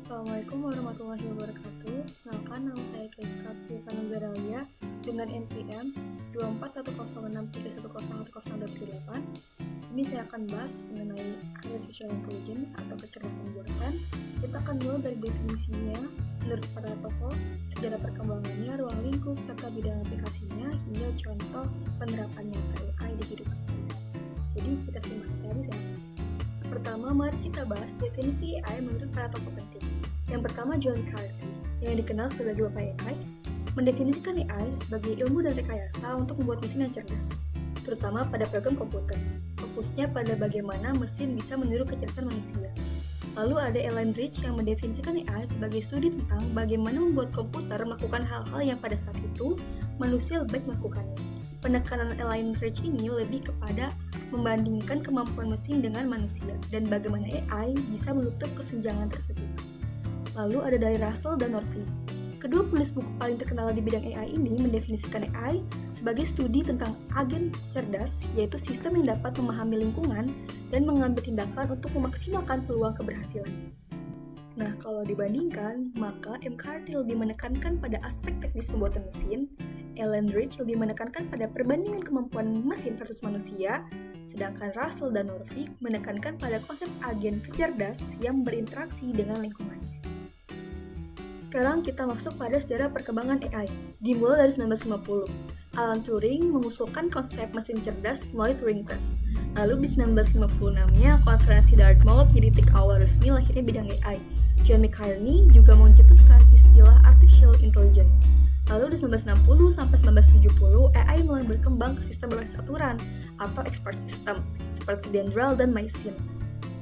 Assalamualaikum warahmatullahi wabarakatuh. Kenalkan, nama saya Kaiska Stefano Zaralia dengan NPM 24106310108. Ini saya akan bahas mengenai artificial intelligence atau kecerdasan buatan. Kita akan mulai dari definisinya menurut para tokoh, sejarah perkembangannya, ruang lingkup, serta bidang aplikasinya, hingga contoh penerapan nyata AI di kehidupan sehari-hari. Jadi kita simak dari saya. Pertama, mari kita bahas definisi AI menurut para tokoh penting. Yang pertama, John Carty, yang dikenal sebagai Bapak AI, mendefinisikan AI sebagai ilmu dan rekayasa untuk membuat mesin yang cerdas, terutama pada program komputer. Fokusnya pada bagaimana mesin bisa meniru kecerdasan manusia. Lalu ada Alan Rich yang mendefinisikan AI sebagai studi tentang bagaimana membuat komputer melakukan hal-hal yang pada saat itu manusia lebih baik melakukannya. Penekanan Alan Rich ini lebih kepada membandingkan kemampuan mesin dengan manusia dan bagaimana AI bisa menutup kesenjangan tersebut. Lalu ada dari Russell dan Northey. Kedua penulis buku paling terkenal di bidang AI ini mendefinisikan AI sebagai studi tentang agen cerdas, yaitu sistem yang dapat memahami lingkungan dan mengambil tindakan untuk memaksimalkan peluang keberhasilan. Nah, kalau dibandingkan, maka M. Carty lebih menekankan pada aspek teknis pembuatan mesin, Alan Rich lebih menekankan pada perbandingan kemampuan mesin versus manusia, sedangkan Russell dan Northey menekankan pada konsep agen cerdas yang berinteraksi dengan lingkungannya. Sekarang kita masuk pada sejarah perkembangan AI. Dimulai dari 1950, Alan Turing mengusulkan konsep mesin cerdas melalui Turing Test. Lalu di 1956-nya, konferensi Dartmouth jadi titik awal resmi lahirnya bidang AI. John McCartney juga mencetuskan istilah artificial intelligence. Lalu di 1960 sampai 1970, AI mulai berkembang ke sistem berbasis aturan atau expert system seperti Dendral dan Maysin.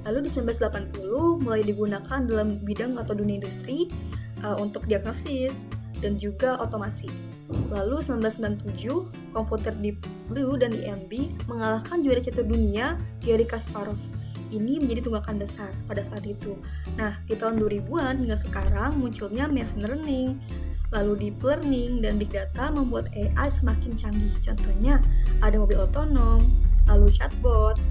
Lalu di 1980 mulai digunakan dalam bidang atau dunia industri untuk diagnosis dan juga otomasi. Lalu 1997, komputer Deep Blue dan IMB mengalahkan juara catur dunia Garry Kasparov. Ini menjadi tunggakan besar pada saat itu. Nah, di tahun 2000-an hingga sekarang munculnya machine learning, lalu deep learning dan big data membuat AI semakin canggih. Contohnya, ada mobil otonom, lalu chatbot,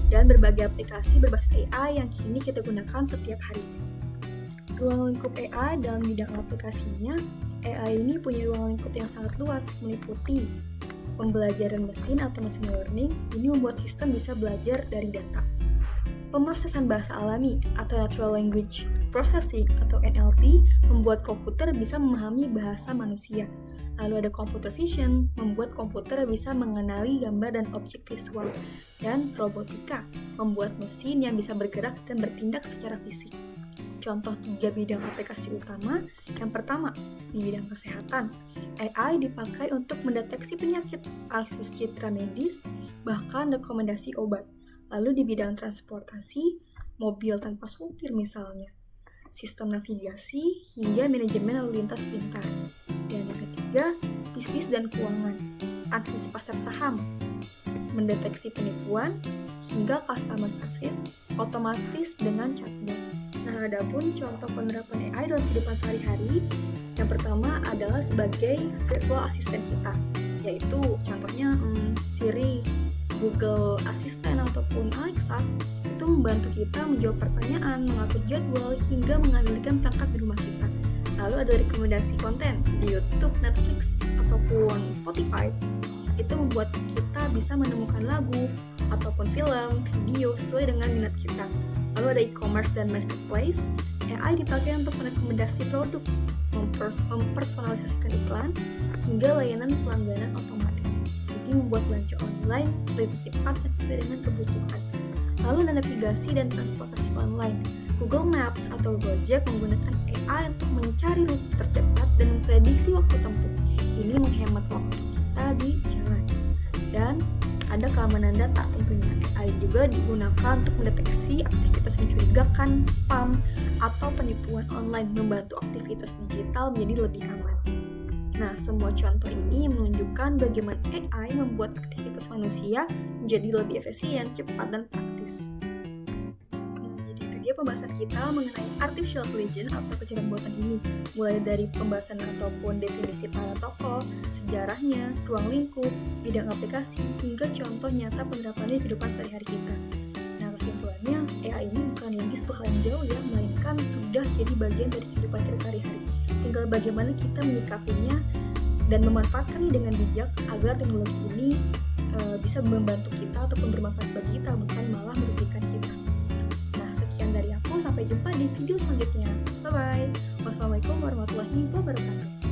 dan berbagai aplikasi berbasis AI yang kini kita gunakan setiap hari. Ruang lingkup AI dalam bidang aplikasinya, AI ini punya ruang lingkup yang sangat luas, meliputi pembelajaran mesin atau machine learning. Ini membuat sistem bisa belajar dari data. Pemrosesan bahasa alami atau Natural Language Processing atau NLP membuat komputer bisa memahami bahasa manusia. Lalu ada computer vision, membuat komputer bisa mengenali gambar dan objek visual. Dan robotika, membuat mesin yang bisa bergerak dan bertindak secara fisik. Contoh 3 bidang aplikasi utama. Yang pertama, di bidang kesehatan, AI dipakai untuk mendeteksi penyakit, analisis citra medis, bahkan rekomendasi obat. Lalu di bidang transportasi, mobil tanpa supir misalnya, sistem navigasi, hingga manajemen lalu lintas pintar. Dan yang ketiga, bisnis dan keuangan, analisis pasar saham, mendeteksi penipuan, hingga customer service, otomatis dengan chatbot. Nah, adapun contoh penerapan AI dalam kehidupan sehari-hari, yang pertama adalah sebagai virtual assistant kita, yaitu contohnya Siri, Google Assistant, ataupun Alexa, itu membantu kita menjawab pertanyaan, mengatur jadwal, hingga mengendalikan perangkat di rumah kita. Lalu ada rekomendasi konten di YouTube, Netflix, ataupun Spotify. Itu membuat kita bisa menemukan lagu, ataupun film, video sesuai dengan minat kita. Lalu ada e-commerce dan marketplace. AI dipakai untuk merekomendasi produk, mempersonalisasikan iklan, hingga layanan pelangganan otomatis. Ini membuat belanja online lebih cepat dan sesuai dengan kebutuhan. Lalu ada navigasi dan transportasi online. Google Maps atau Gojek menggunakan AI untuk mencari rute tercepat dan memprediksi waktu tempuh. Ini menghemat waktu kita di jalan. Dan ada keamanan data tentunya. AI juga digunakan untuk mendeteksi aktivitas mencurigakan, spam, atau penipuan online, membantu aktivitas digital menjadi lebih aman. Nah, semua contoh ini menunjukkan bagaimana AI membuat aktivitas manusia menjadi lebih efisien, cepat, dan praktis. Nah, jadi itu dia pembahasan kita mengenai artificial intelligence atau kecerdasan buatan ini. Mulai dari pembahasan ataupun definisi para tokoh, sejarahnya, ruang lingkup, bidang aplikasi, hingga contoh nyata penerapannya di kehidupan sehari-hari kita. Nah, kesimpulannya, AI ini bukan lagi sebuah hal yang jauh ya, melainkan sudah jadi menjadi bagian dari kehidupan kita sehari-hari. Tinggal bagaimana kita menyikapinya dan memanfaatkannya dengan bijak agar teknologi ini bisa membantu kita ataupun bermanfaat bagi kita, bukan malah merugikan kita. Nah, sekian dari aku. Sampai jumpa di video selanjutnya. Bye-bye. Wassalamualaikum warahmatullahi wabarakatuh.